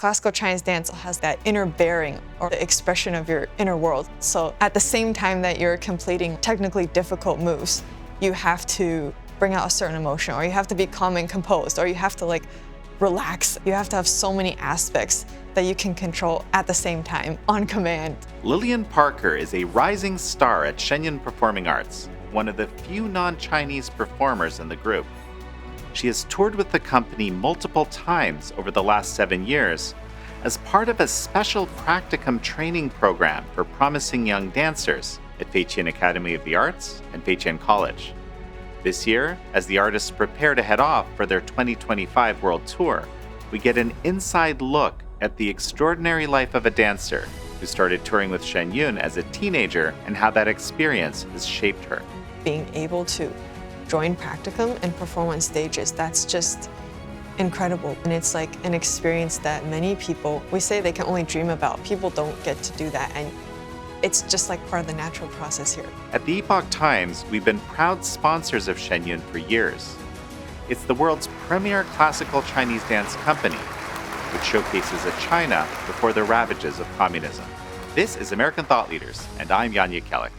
Classical Chinese dance has that inner bearing or the expression of your inner world. So at the same time that you're completing technically difficult moves, you have to bring out a certain emotion, or you have to be calm and composed, or you have to relax. You have to have so many aspects that you can control at the same time on command. Lillian Parker is a rising star at Shen Yun Performing Arts, one of the few non-Chinese performers in the group. She has toured with the company multiple times over the last 7 years as part of a special practicum training program for promising young dancers at Fei Tian Academy of the Arts and Fei Tian College. This year, as the artists prepare to head off for their 2025 world tour, we get an inside look at the extraordinary life of a dancer who started touring with Shen Yun as a teenager and how that experience has shaped her. Being able to join practicum and perform on stages, that's just incredible. And it's like an experience that many people, we say they can only dream about. People don't get to do that, and it's just like part of the natural process here. At the Epoch Times, we've been proud sponsors of Shen Yun for years. It's the world's premier classical Chinese dance company, which showcases a China before the ravages of communism. This is American Thought Leaders, and I'm Yanya Kellick.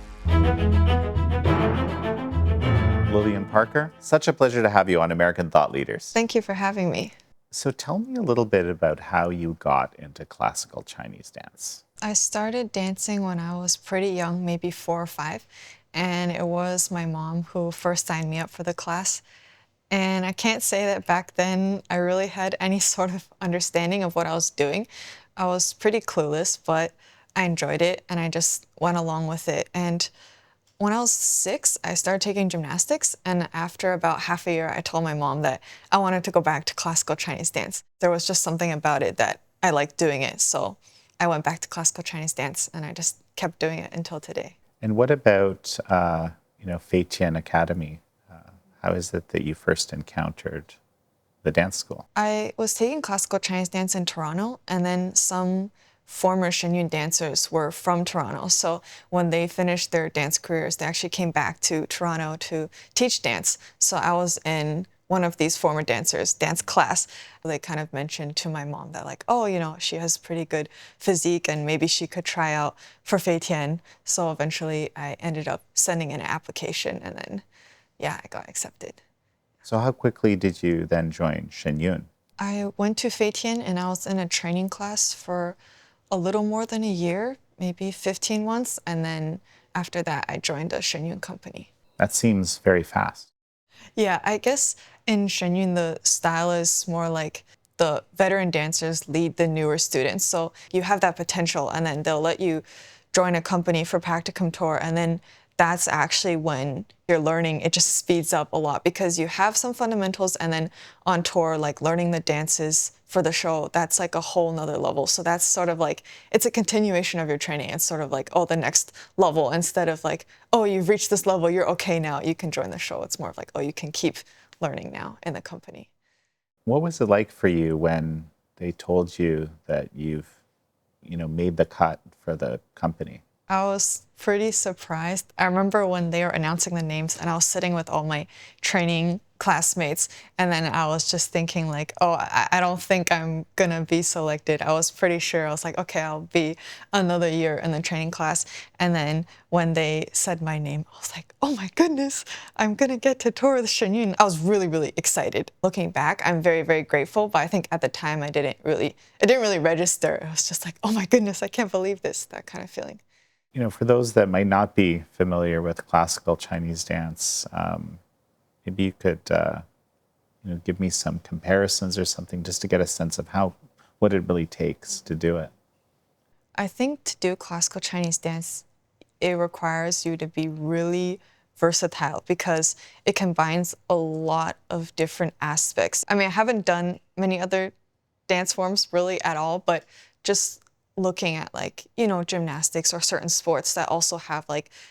Lillian Parker, such a pleasure to have you on American Thought Leaders. Thank you for having me. So tell me a little bit about how you got into classical Chinese dance. I started dancing when I was pretty young, maybe 4 or 5, and it was my mom who first signed me up for the class. And I can't say that back then I really had any sort of understanding of what I was doing. I was pretty clueless, but I enjoyed it and I just went along with it. And when I was 6, I started taking gymnastics, and after about half a year, I told my mom that I wanted to go back to classical Chinese dance. There was just something about it that I liked doing it, so I went back to classical Chinese dance, and I just kept doing it until today. And what about, Fei Tian Academy? How is it that you first encountered the dance school? I was taking classical Chinese dance in Toronto, and then some former Shen Yun dancers were from Toronto. So when they finished their dance careers, they actually came back to Toronto to teach dance. So I was in one of these former dancers' dance class. They kind of mentioned to my mom that she has pretty good physique and maybe she could try out for Fei Tian. So eventually I ended up sending in an application, and then, I got accepted. So how quickly did you then join Shen Yun? I went to Fei Tian and I was in a training class for a little more than a year, maybe 15 months, and then after that I joined a Shen Yun company. That seems very fast. Yeah, I guess in Shen Yun the style is more like the veteran dancers lead the newer students. So you have that potential, and then they'll let you join a company for practicum tour, and then that's actually when you're learning, it just speeds up a lot because you have some fundamentals, and then on tour, learning the dances for the show, that's like a whole nother level. So that's sort of it's a continuation of your training. It's sort of the next level, instead of you've reached this level, you're okay now, you can join the show. It's more of you can keep learning now in the company. What was it like for you when they told you that you've, made the cut for the company? I was pretty surprised. I remember when they were announcing the names and I was sitting with all my training classmates, and then I was just thinking I don't think I'm gonna be selected. I was pretty sure. I was like, okay, I'll be another year in the training class. And then when they said my name, I was like, oh my goodness, I'm gonna get to tour with Shen Yun. I was really, really excited. Looking back, I'm very, very grateful, but I think at the time it didn't really register. It was just oh my goodness, I can't believe this, that kind of feeling. For those that might not be familiar with classical Chinese dance, maybe you could give me some comparisons or something just to get a sense of what it really takes to do it. I think to do classical Chinese dance, it requires you to be really versatile because it combines a lot of different aspects. I mean, I haven't done many other dance forms really at all, but just looking at gymnastics or certain sports that also have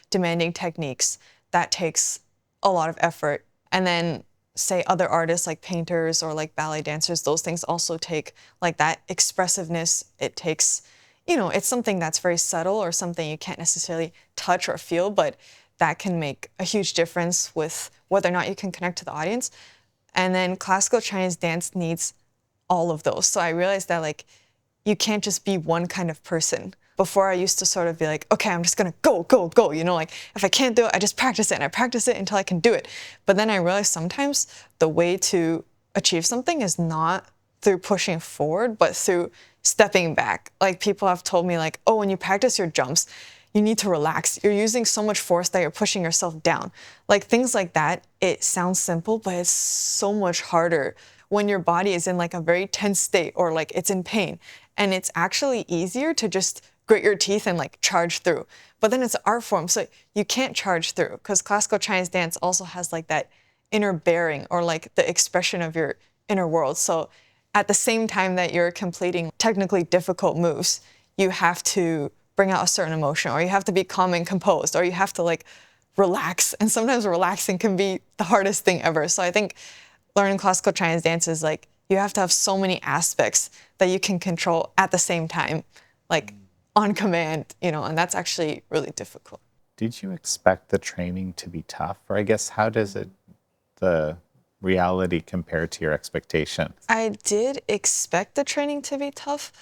demanding techniques, that takes a lot of effort. And then say other artists like painters or ballet dancers, those things also take that expressiveness. It takes, it's something that's very subtle or something you can't necessarily touch or feel, but that can make a huge difference with whether or not you can connect to the audience. And then classical Chinese dance needs all of those. So I realized that you can't just be one kind of person. Before I used to sort of be like, okay, I'm just gonna go, go, go. You know, like if I can't do it, I just practice it and I practice it until I can do it. But then I realized sometimes the way to achieve something is not through pushing forward, but through stepping back. Like people have told me like, oh, when you practice your jumps, you need to relax. You're using so much force that you're pushing yourself down. Like things like that, it sounds simple, but it's so much harder when your body is in like a very tense state or like it's in pain. And it's actually easier to just grit your teeth and like charge through. But then it's an art form, so you can't charge through because classical Chinese dance also has like that inner bearing or like the expression of your inner world. So at the same time that you're completing technically difficult moves, you have to bring out a certain emotion, or you have to be calm and composed, or you have to like relax. And sometimes relaxing can be the hardest thing ever. So I think learning classical Chinese dance is like you have to have so many aspects that you can control at the same time, like on command, you know, and that's actually really difficult. Did you expect the training to be tough? Or I guess how does the reality compare to your expectations? I did expect the training to be tough.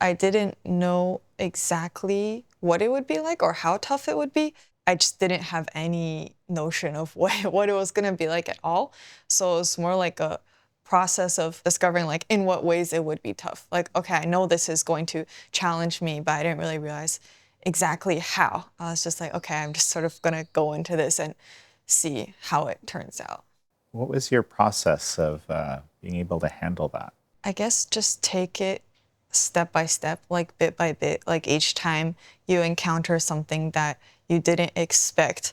I didn't know exactly what it would be like or how tough it would be. I just didn't have any notion of what it was going to be like at all. So it was more like a process of discovering like in what ways it would be tough. Like, okay, I know this is going to challenge me, but I didn't really realize exactly how. I was just like, okay, I'm just sort of going to go into this and see how it turns out. What was your process of being able to handle that? I guess just take it step by step, like bit by bit, like each time you encounter something that you didn't expect,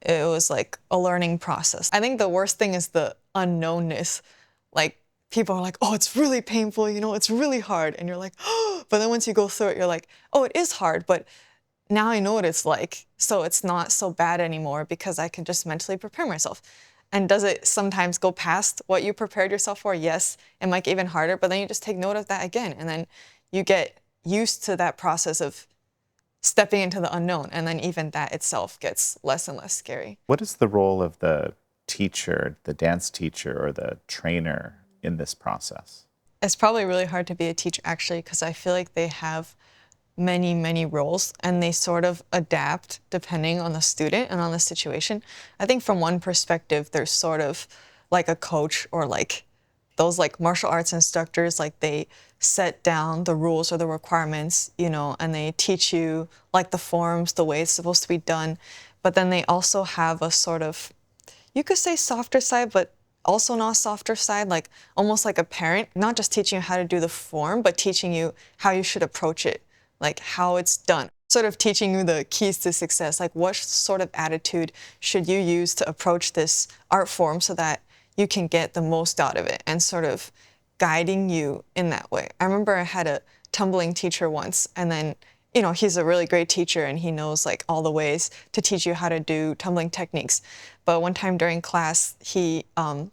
it was like a learning process. I think the worst thing is the unknownness. Like people are like, oh, it's really painful, you know, it's really hard. And you're like, oh, but then once you go through it, you're like, oh, it is hard, but now I know what it's like. So it's not so bad anymore because I can just mentally prepare myself. And does it sometimes go past what you prepared yourself for? Yes, it might get even harder, but then you just take note of that again. And then you get used to that process of stepping into the unknown. And then even that itself gets less and less scary. What is the role of the teacher, the dance teacher, or the trainer in this process? It's probably really hard to be a teacher actually, because I feel like they have many, many roles and they sort of adapt depending on the student and on the situation. I think from one perspective, there's sort of like a coach or like those like martial arts instructors, like they set down the rules or the requirements, you know, and they teach you like the forms, the way it's supposed to be done. But then they also have a sort of, you could say softer side, but also not softer side, like almost like a parent, not just teaching you how to do the form, but teaching you how you should approach it, like how it's done, sort of teaching you the keys to success, like what sort of attitude should you use to approach this art form so that you can get the most out of it, and sort of guiding you in that way. I remember I had a tumbling teacher once, and then, you know, he's a really great teacher and he knows like all the ways to teach you how to do tumbling techniques. But one time during class, he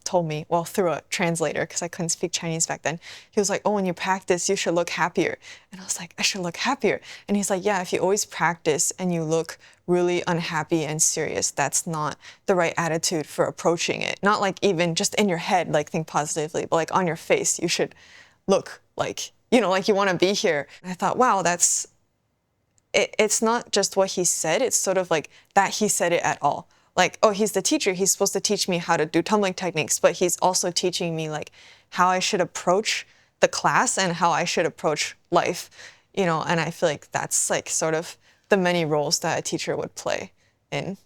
told me, well, through a translator, because I couldn't speak Chinese back then, he was like, oh, when you practice, you should look happier. And I was like, I should look happier. And he's like, yeah, if you always practice and you look really unhappy and serious, that's not the right attitude for approaching it. Not like even just in your head, like think positively, but like on your face, you should look like, you know, like you want to be here. And I thought, wow, it's not just what he said, it's sort of like that he said it at all. Like, oh, he's the teacher, he's supposed to teach me how to do tumbling techniques, but he's also teaching me like how I should approach the class and how I should approach life, you know, and I feel like that's like sort of the many roles that a teacher would play in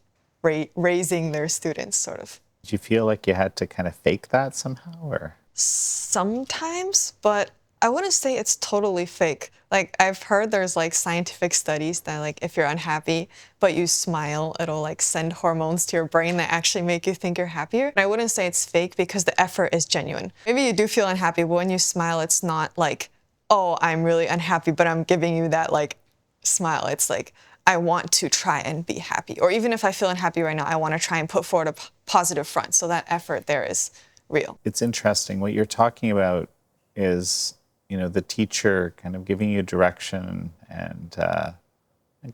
raising their students, sort of. Did you feel like you had to kind of fake that somehow, or? Sometimes, but I wouldn't say it's totally fake. Like I've heard there's like scientific studies that like if you're unhappy but you smile, it'll like send hormones to your brain that actually make you think you're happier. I wouldn't say it's fake because the effort is genuine. Maybe you do feel unhappy, but when you smile, it's not like, oh, I'm really unhappy, but I'm giving you that like smile. It's like, I want to try and be happy. Or even if I feel unhappy right now, I want to try and put forward a positive front. So that effort there is real. It's interesting. What you're talking about is, you know, the teacher kind of giving you direction and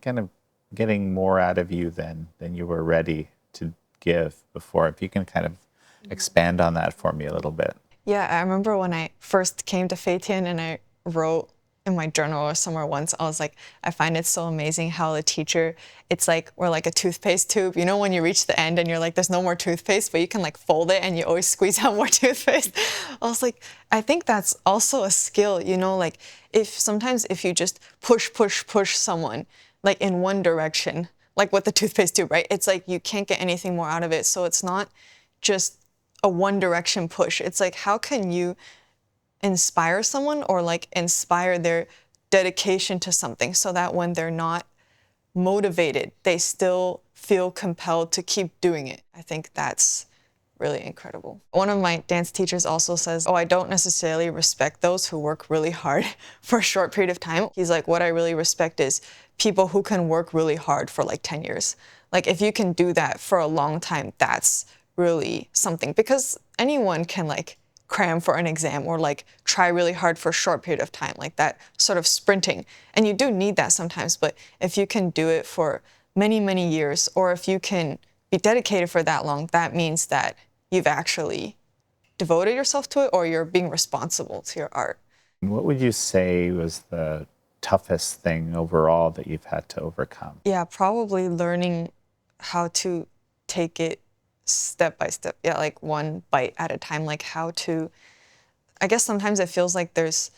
kind of getting more out of you than you were ready to give before. If you can kind of expand on that for me a little bit. Yeah, I remember when I first came to Fei Tian and I wrote in my journal or somewhere once, I was like, I find it so amazing how the teacher, it's like, we're like a toothpaste tube. You know, when you reach the end and you're like, there's no more toothpaste, but you can like fold it and you always squeeze out more toothpaste. I was like, I think that's also a skill, you know, like sometimes if you just push someone like in one direction, like with the toothpaste tube, right? It's like you can't get anything more out of it. So it's not just a one direction push. It's like, how can you inspire someone or like inspire their dedication to something so that when they're not motivated, they still feel compelled to keep doing it. I think that's really incredible. One of my dance teachers also says, oh, I don't necessarily respect those who work really hard for a short period of time. He's like, what I really respect is people who can work really hard for like 10 years. Like if you can do that for a long time, that's really something, because anyone can like cram for an exam or like try really hard for a short period of time, like that sort of sprinting. And you do need that sometimes, but if you can do it for many, many years, or if you can be dedicated for that long, that means that you've actually devoted yourself to it or you're being responsible to your art. What would you say was the toughest thing overall that you've had to overcome? Yeah, probably learning how to take it step by step. Yeah, like one bite at a time, like how to, I guess sometimes it feels like there's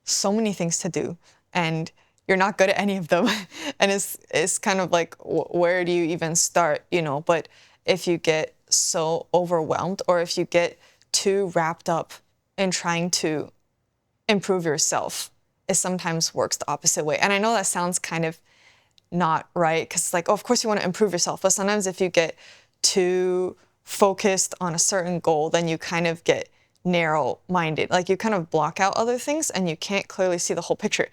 so many things to do and you're not good at any of them. And it's kind of like, where do you even start, you know? But if you get so overwhelmed or if you get too wrapped up in trying to improve yourself, it sometimes works the opposite way. And I know that sounds kind of not right, because it's like, oh, of course you want to improve yourself. But sometimes if you get too focused on a certain goal, then you kind of get narrow-minded. Like you kind of block out other things and you can't clearly see the whole picture.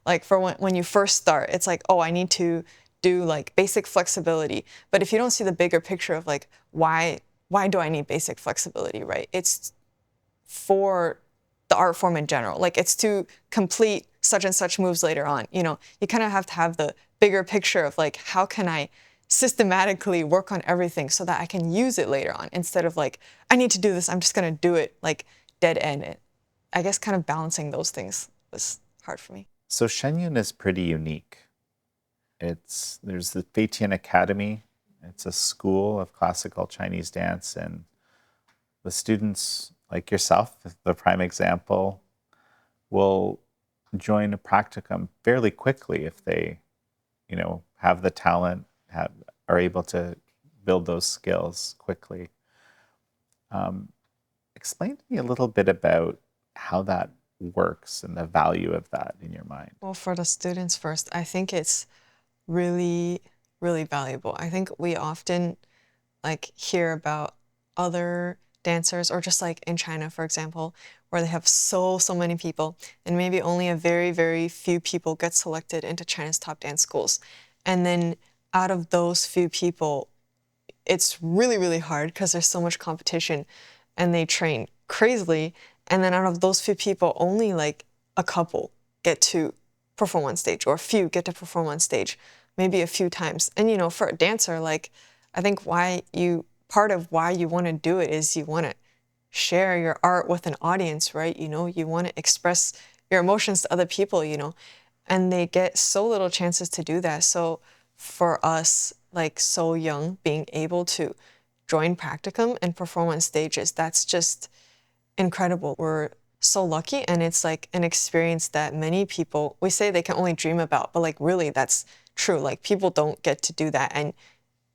Like for when you first start, it's like, oh, I need to do like basic flexibility. But if you don't see the bigger picture of like, why do I need basic flexibility, right? It's for the art form in general. Like it's to complete such and such moves later on. You know, you kind of have to have the bigger picture of like, how can I systematically work on everything so that I can use it later on, instead of like, I need to do this, I'm just gonna do it, like dead end it. I guess kind of balancing those things was hard for me. So Shen Yun is pretty unique. There's the Fei Tian Academy. It's a school of classical Chinese dance, and the students like yourself, the prime example, will join a practicum fairly quickly if they, you know, have the talent, are able to build those skills quickly. Explain to me a little bit about how that works and the value of that in your mind. Well, for the students first, I think it's really, really valuable. I think we often like hear about other dancers, or just like in China, for example, where they have so many people and maybe only a very, very few people get selected into China's top dance schools. And then out of those few people, it's really, really hard because there's so much competition and they train crazily. And then out of those few people, only like a couple get to perform on stage, or a few get to perform on stage, maybe a few times. And you know, for a dancer, like I think part of why you want to do it is you want to share your art with an audience, right? You know, you want to express your emotions to other people, you know, and they get so little chances to do that. So for us, like so young, being able to join practicum and perform on stages, that's just incredible. We're so lucky, and it's like an experience that many people, we say they can only dream about, but like really that's true. Like people don't get to do that, and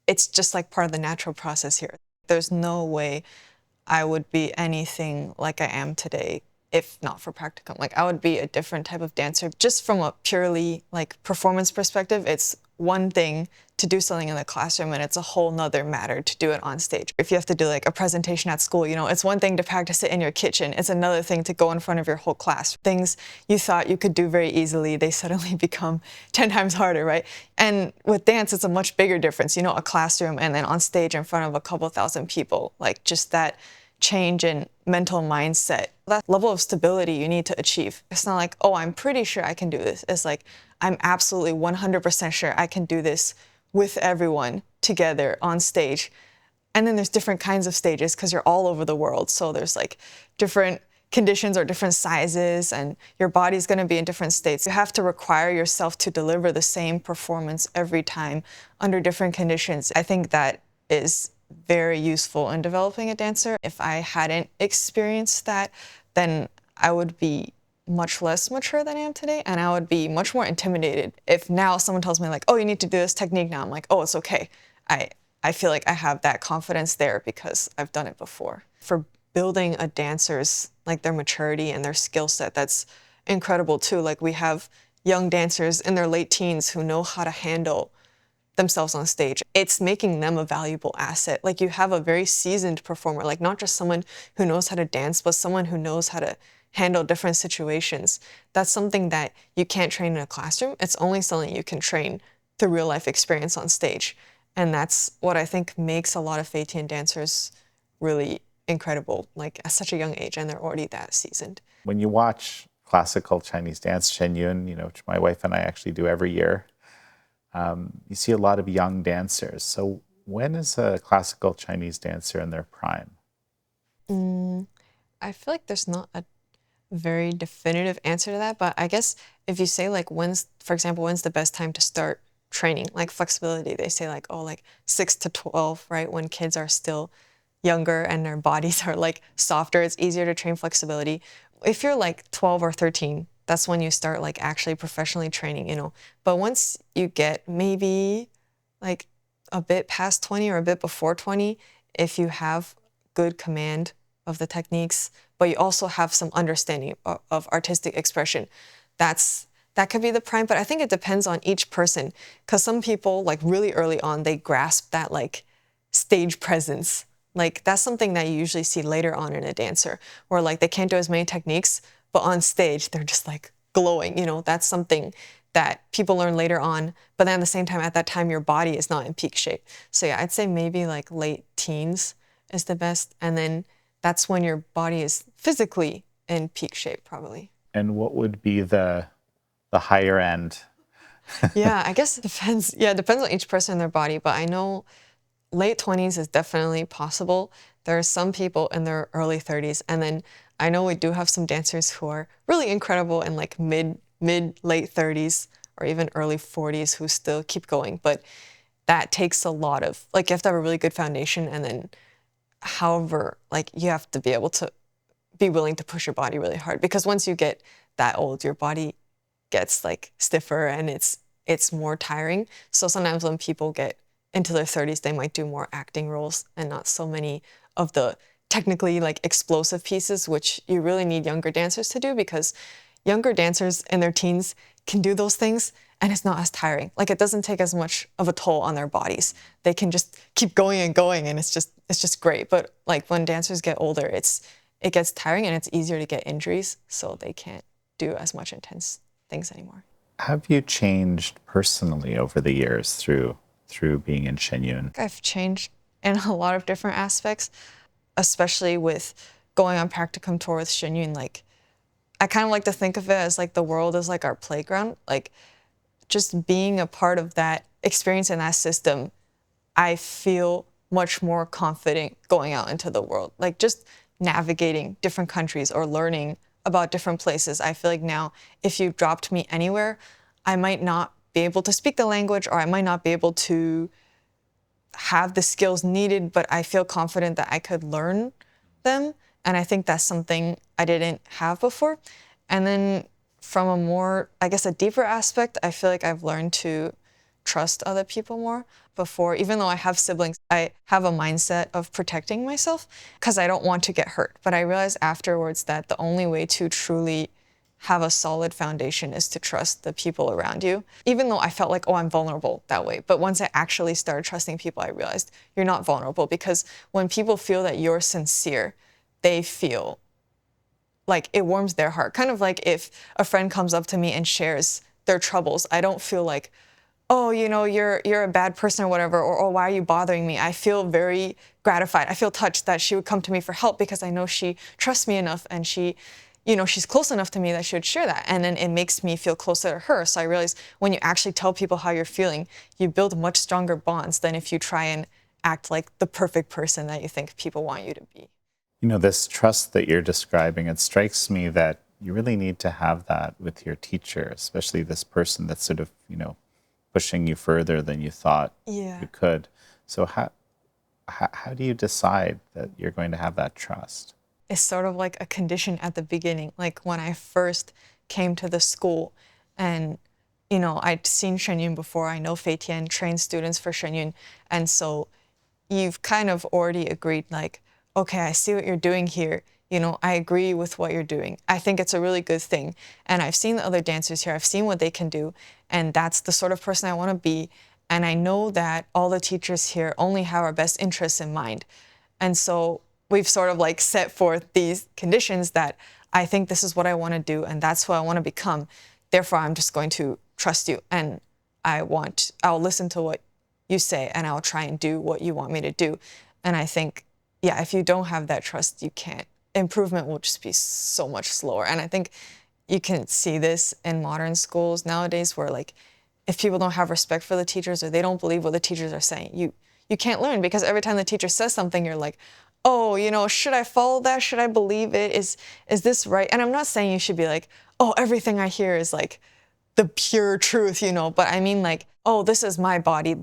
it's just like part of the natural process here. There's no way I would be anything like I am today if not for practicum. Like I would be a different type of dancer. Just from a purely like performance perspective, it's one thing to do something in the classroom and it's a whole nother matter to do it on stage. If you have to do like a presentation at school, you know, it's one thing to practice it in your kitchen. It's another thing to go in front of your whole class. Things you thought you could do very easily, they suddenly become 10 times harder, right? And with dance, it's a much bigger difference, you know, a classroom and then on stage in front of a couple thousand people, like just that change in mental mindset, that level of stability you need to achieve. It's not like, oh, I'm pretty sure I can do this. It's like, I'm absolutely 100% sure I can do this with everyone together on stage. And then there's different kinds of stages because you're all over the world. So there's like different conditions or different sizes, and your body's going to be in different states. You have to require yourself to deliver the same performance every time under different conditions. I think that is very useful in developing a dancer. If I hadn't experienced that, then I would be much less mature than I am today, and I would be much more intimidated. If now someone tells me like, oh, you need to do this technique now, I'm like, oh, it's okay. I feel like I have that confidence there because I've done it before. For building a dancer's, like their maturity and their skill set, that's incredible too. Like we have young dancers in their late teens who know how to handle themselves on stage. It's making them a valuable asset. Like you have a very seasoned performer, like not just someone who knows how to dance, but someone who knows how to handle different situations. That's something that you can't train in a classroom. It's only something you can train through real life experience on stage. And that's what I think makes a lot of Fei Tian dancers really incredible, like at such a young age, and they're already that seasoned. When you watch classical Chinese dance, Shen Yun, which my wife and I actually do every year, you see a lot of young dancers. So when is a classical Chinese dancer in their prime? I feel like there's not a very definitive answer to that, but I guess if you say like for example, when's the best time to start training, like flexibility, they say like, oh, like 6 to 12, right? When kids are still younger and their bodies are like softer, it's easier to train flexibility. If you're like 12 or 13, that's when you start like actually professionally training. But once you get maybe like a bit past 20 or a bit before 20, if you have good command of the techniques, but you also have some understanding of artistic expression, that could be the prime. But I think it depends on each person, because some people like really early on, they grasp that like stage presence. Like that's something that you usually see later on in a dancer, where like they can't do as many techniques, but on stage they're just like glowing. That's something that people learn later on. But then at the same time, at that time, your body is not in peak shape. So yeah, I'd say maybe like late teens is the best. And then that's when your body is physically in peak shape, probably. And what would be the higher end? Yeah, I guess it depends. Yeah, it depends on each person and their body. But I know late 20s is definitely possible. There are some people in their early 30s. And then I know we do have some dancers who are really incredible in like mid late 30s or even early 40s who still keep going. But that takes a lot of, like, you have to have a really good foundation. And then however, like, you have to be able to be willing to push your body really hard, because once you get that old, your body gets like stiffer and it's more tiring. So sometimes when people get into their 30s, they might do more acting roles and not so many of the technically like explosive pieces, which you really need younger dancers to do, because younger dancers in their teens can do those things and it's not as tiring. Like it doesn't take as much of a toll on their bodies. They can just keep going and going, and it's just great. But like when dancers get older, it gets tiring and it's easier to get injuries, so they can't do as much intense things anymore. Have you changed personally over the years through being in Shen Yun? I've changed in a lot of different aspects, especially with going on practicum tour with Shen Yun. Like, I kind of like to think of it as like the world is like our playground. Like, just being a part of that experience in that system, I feel much more confident going out into the world. Like, just navigating different countries or learning about different places. I feel like now, if you dropped me anywhere, I might not be able to speak the language, or I might not be able to have the skills needed, but I feel confident that I could learn them. And I think that's something I didn't have before. And then from a more, I guess, a deeper aspect, I feel like I've learned to trust other people more. Before, even though I have siblings, I have a mindset of protecting myself because I don't want to get hurt. But I realized afterwards that the only way to truly have a solid foundation is to trust the people around you. Even though I felt like, oh, I'm vulnerable that way. But once I actually started trusting people, I realized you're not vulnerable, because when people feel that you're sincere, they feel like it warms their heart. Kind of like if a friend comes up to me and shares their troubles, I don't feel like, oh, you're a bad person or whatever, or oh, why are you bothering me? I feel very gratified. I feel touched that she would come to me for help, because I know she trusts me enough and she's close enough to me that she would share that. And then it makes me feel closer to her. So I realize when you actually tell people how you're feeling, you build much stronger bonds than if you try and act like the perfect person that you think people want you to be. You know, this trust that you're describing, it strikes me that you really need to have that with your teacher, especially this person that's sort of, pushing you further than you thought you Yeah. could. So how do you decide that you're going to have that trust? It's sort of like a condition at the beginning. Like when I first came to the school and, I'd seen Shen Yun before. I know Fei Tian trains students for Shen Yun. And so you've kind of already agreed, like, okay, I see what you're doing here. I agree with what you're doing. I think it's a really good thing. And I've seen the other dancers here. I've seen what they can do. And that's the sort of person I want to be. And I know that all the teachers here only have our best interests in mind. And so we've sort of like set forth these conditions that I think this is what I want to do and that's who I want to become. Therefore, I'm just going to trust you and I'll listen to what you say and I'll try and do what you want me to do. And I think, yeah, if you don't have that trust, you can't. Improvement will just be so much slower. And I think you can see this in modern schools nowadays where like if people don't have respect for the teachers or they don't believe what the teachers are saying, you can't learn because every time the teacher says something, you're like, oh, should I follow that? Should I believe it? Is this right? And I'm not saying you should be like, oh, everything I hear is like the pure truth, but I mean like, oh, this is my body.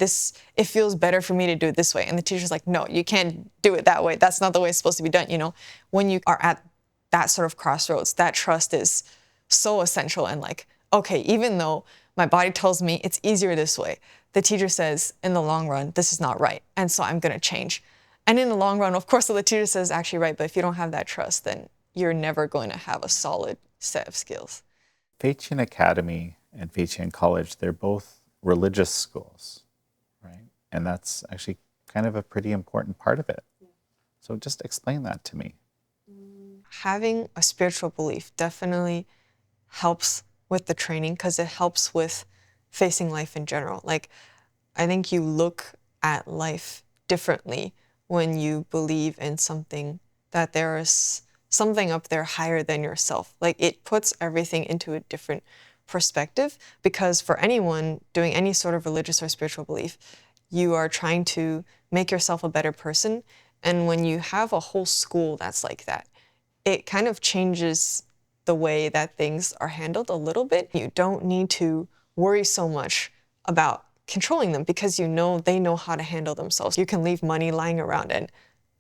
It feels better for me to do it this way. And the teacher's like, no, you can't do it that way. That's not the way it's supposed to be done, When you are at that sort of crossroads, that trust is so essential and like, okay, even though my body tells me it's easier this way, the teacher says in the long run, this is not right. And so I'm gonna change. And in the long run, of course, the teacher says actually right, but if you don't have that trust, then you're never going to have a solid set of skills. Fei Tian Academy and Fei Tian College, they're both religious schools, right? And that's actually kind of a pretty important part of it. So just explain that to me. Having a spiritual belief definitely helps with the training because it helps with facing life in general. Like, I think you look at life differently when you believe in something, that there is something up there higher than yourself. Like, it puts everything into a different perspective because for anyone doing any sort of religious or spiritual belief, you are trying to make yourself a better person. And when you have a whole school that's like that, it kind of changes the way that things are handled a little bit. You don't need to worry so much about controlling them because they know how to handle themselves. You can leave money lying around and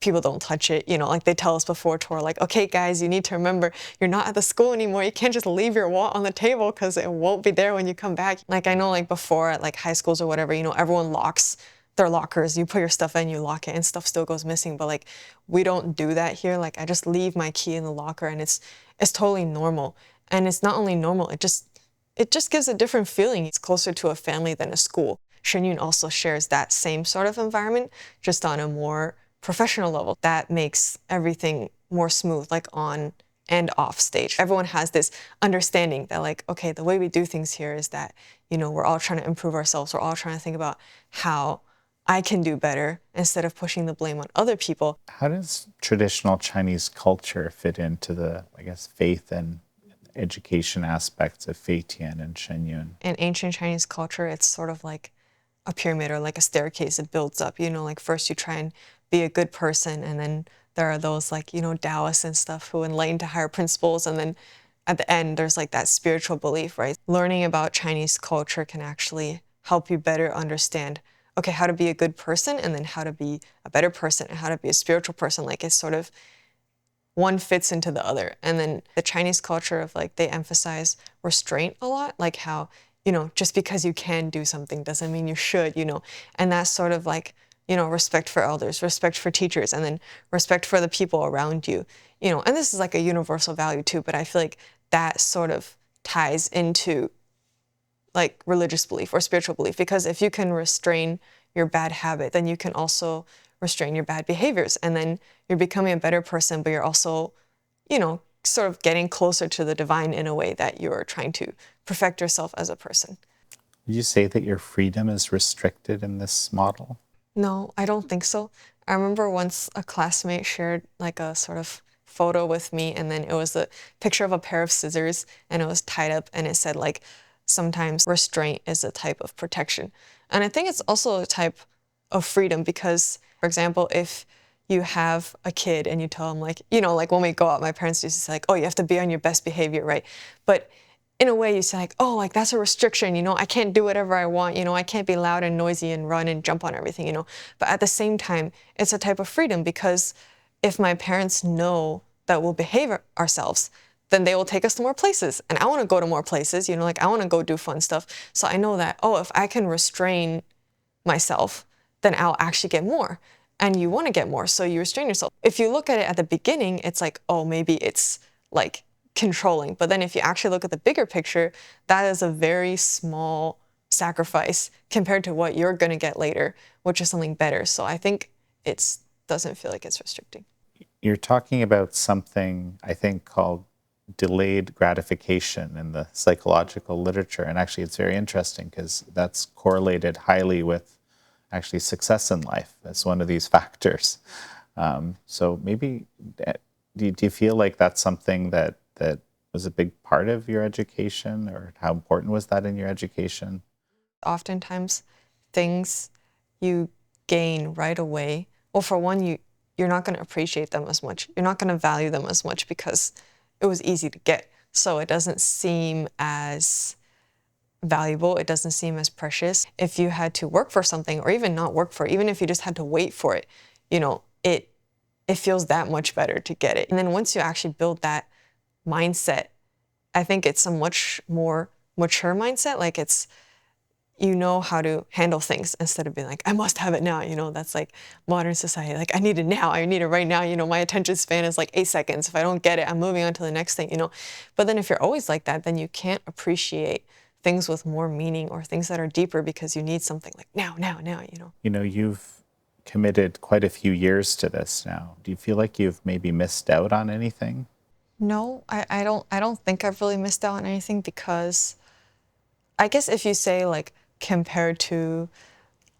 people don't touch it. Like they tell us before tour, like, okay, guys, you need to remember you're not at the school anymore. You can't just leave your wallet on the table because it won't be there when you come back. Like I know like before at like high schools or whatever, everyone locks their lockers. You put your stuff in, you lock it, and stuff still goes missing. But like we don't do that here. Like I just leave my key in the locker and it's totally normal. And it's not only normal, it just gives a different feeling. It's closer to a family than a school. Shen Yun also shares that same sort of environment, just on a more professional level. That makes everything more smooth, like on and off stage. Everyone has this understanding that like, okay, the way we do things here is that, we're all trying to improve ourselves. We're all trying to think about how I can do better instead of pushing the blame on other people. How does traditional Chinese culture fit into the, I guess, faith and education aspects of Fei Tian and Shen Yun? In ancient Chinese culture, it's sort of like a pyramid or like a staircase. It builds up, like first you try and be a good person, and then there are those like, Taoists and stuff who enlighten to higher principles, and then at the end, there's like that spiritual belief, right? Learning about Chinese culture can actually help you better understand, okay, how to be a good person, and then how to be a better person, and how to be a spiritual person. Like it's sort of one fits into the other. And then the Chinese culture of like, they emphasize restraint a lot, like how, just because you can do something doesn't mean you should, and that's sort of like, respect for elders, respect for teachers, and then respect for the people around you, and this is like a universal value too, but I feel like that sort of ties into like religious belief or spiritual belief, because if you can restrain your bad habit, then you can also restrain your bad behaviors, and then you're becoming a better person, but you're also, sort of getting closer to the divine in a way that you're trying to perfect yourself as a person. Would you say that your freedom is restricted in this model? No, I don't think so. I remember once a classmate shared like a sort of photo with me, and then it was a picture of a pair of scissors and it was tied up, and it said like, sometimes restraint is a type of protection. And I think it's also a type of freedom because, for example, if you have a kid and you tell them like, you know, like when we go out, my parents used to say like, oh, you have to be on your best behavior, right? But in a way you say like, oh, like that's a restriction, you know, I can't do whatever I want, you know, I can't be loud and noisy and run and jump on everything, you know. But at the same time, it's a type of freedom because if my parents know that we'll behave ourselves, then they will take us to more places. And I want to go to more places, you know, like I want to go do fun stuff. So I know that, oh, if I can restrain myself, then I'll actually get more. And you want to get more, so you restrain yourself. If you look at it at the beginning, it's like, oh, maybe it's like controlling. But then if you actually look at the bigger picture, that is a very small sacrifice compared to what you're going to get later, which is something better. So I think it doesn't feel like it's restricting. You're talking about something, I think, called delayed gratification in the psychological literature. And actually, it's very interesting because that's correlated highly with actually success in life as one of these factors. So maybe, do you feel like that's something that was a big part of your education, or how important was that in your education? Oftentimes, things you gain right away, well, for one, you're not going to appreciate them as much. You're not going to value them as much because it was easy to get. So it doesn't seem as valuable. It doesn't seem as precious. If you had to work for something, or even not work for it, even if you just had to wait for it, you know, it feels that much better to get it. And then once you actually build that mindset, I think it's a much more mature mindset. Like you know how to handle things instead of being like, I must have it now. You know, that's like modern society. Like, I need it now. I need it right now. You know, my attention span is like 8 seconds. If I don't get it, I'm moving on to the next thing, you know. But then if you're always like that, then you can't appreciate things with more meaning or things that are deeper because you need something like now, you know. You know, you've committed quite a few years to this now. Do you feel like you've maybe missed out on anything? No, I don't think I've really missed out on anything because I guess if you say like compared to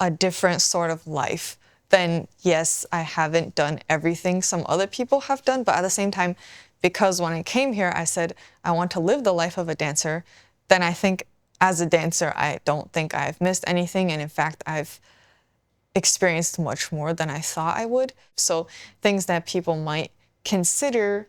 a different sort of life, then yes, I haven't done everything some other people have done. But at the same time, because when I came here, I said, I want to live the life of a dancer, then I think as a dancer, I don't think I've missed anything. And in fact, I've experienced much more than I thought I would. So things that people might consider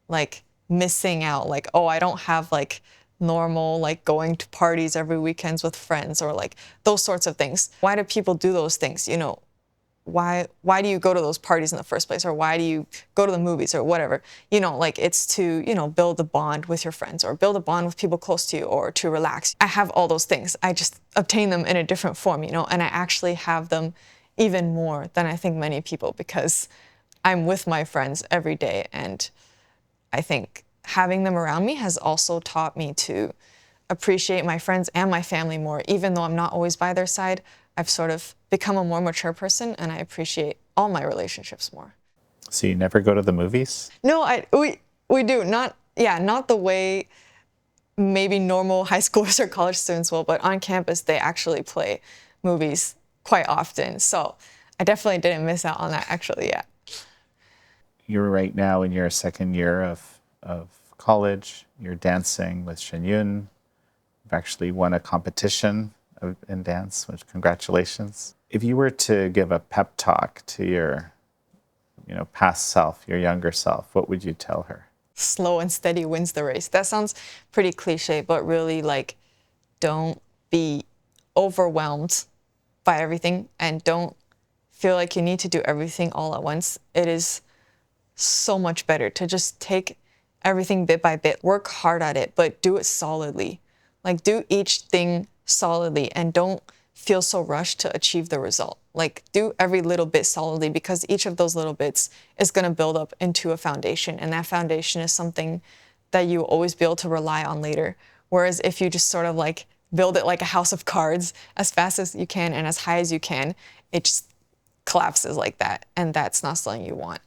like missing out, like, oh, I don't have like normal, like going to parties every weekends with friends or like those sorts of things. Why do people do those things? You know, why do you go to those parties in the first place? Or why do you go to the movies or whatever? You know, like it's to, you know, build a bond with your friends or build a bond with people close to you or to relax. I have all those things. I just obtain them in a different form, you know, and I actually have them even more than I think many people because I'm with my friends every day. And I think having them around me has also taught me to appreciate my friends and my family more. Even though I'm not always by their side, I've sort of become a more mature person and I appreciate all my relationships more. So you never go to the movies? No, we do. Not the way maybe normal high schoolers or college students will, but on campus they actually play movies quite often. So I definitely didn't miss out on that actually, yeah. You're right now in your second year of college. You're dancing with Shen Yun. You've actually won a competition in dance, which congratulations. If you were to give a pep talk to your, you know, past self, your younger self, what would you tell her? Slow and steady wins the race. That sounds pretty cliche, but really like don't be overwhelmed by everything and don't feel like you need to do everything all at once. It is so much better to just take everything bit by bit, work hard at it, but do it solidly. Like do each thing solidly and don't feel so rushed to achieve the result. Like do every little bit solidly because each of those little bits is going to build up into a foundation. And that foundation is something that you will always be able to rely on later. Whereas if you just sort of like build it like a house of cards as fast as you can and as high as you can, it just collapses like that. And that's not something you want.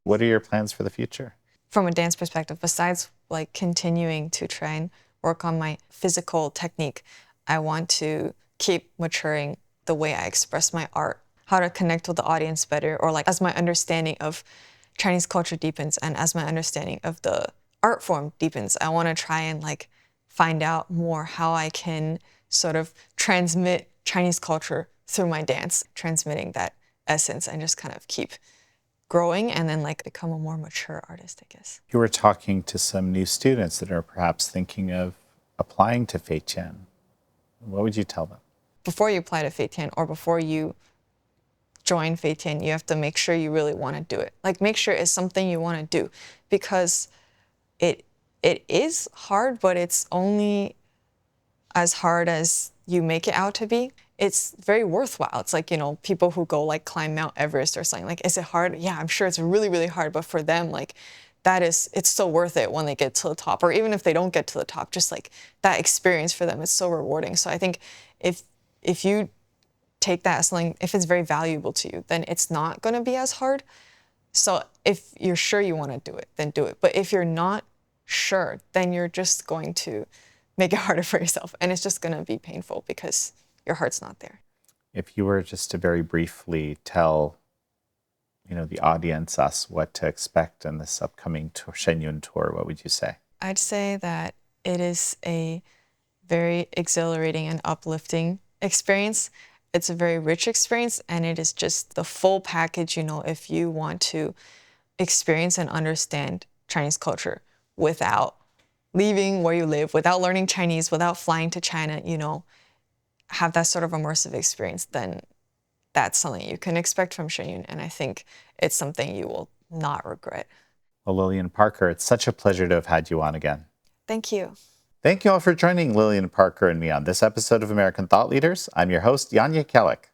What are your plans for the future? From a dance perspective, besides like continuing to try and work on my physical technique, I want to keep maturing the way I express my art, how to connect with the audience better, or like as my understanding of Chinese culture deepens and as my understanding of the art form deepens, I want to try and like find out more how I can sort of transmit Chinese culture through my dance, transmitting that essence and just kind of keep growing and then like become a more mature artist, I guess. You were talking to some new students that are perhaps thinking of applying to Fei Tian. What would you tell them? Before you apply to Fei Tian or before you join Fei Tian, you have to make sure you really want to do it. Like make sure it's something you want to do, because it is hard, but it's only as hard as you make it out to be. It's very worthwhile. It's like, you know, people who go like climb Mount Everest or something. Like, is it hard? Yeah, I'm sure it's really, really hard. But for them, like it's so worth it when they get to the top, or even if they don't get to the top, just like that experience for them is so rewarding. So I think if you take that as something, if it's very valuable to you, then it's not going to be as hard. So if you're sure you want to do it, then do it. But if you're not sure, then you're just going to make it harder for yourself. And it's just going to be painful because your heart's not there. If you were just to very briefly tell, the audience, us, what to expect in this upcoming tour, Shen Yun tour, what would you say? I'd say that it is a very exhilarating and uplifting experience. It's a very rich experience, and it is just the full package, if you want to experience and understand Chinese culture without leaving where you live, without learning Chinese, without flying to China, have that sort of immersive experience, then that's something you can expect from Shen Yun, and I think it's something you will not regret. Well, Lillian Parker, it's such a pleasure to have had you on again. Thank you. Thank you all for joining Lillian Parker and me on this episode of American Thought Leaders. I'm your host, Yanya Kellick.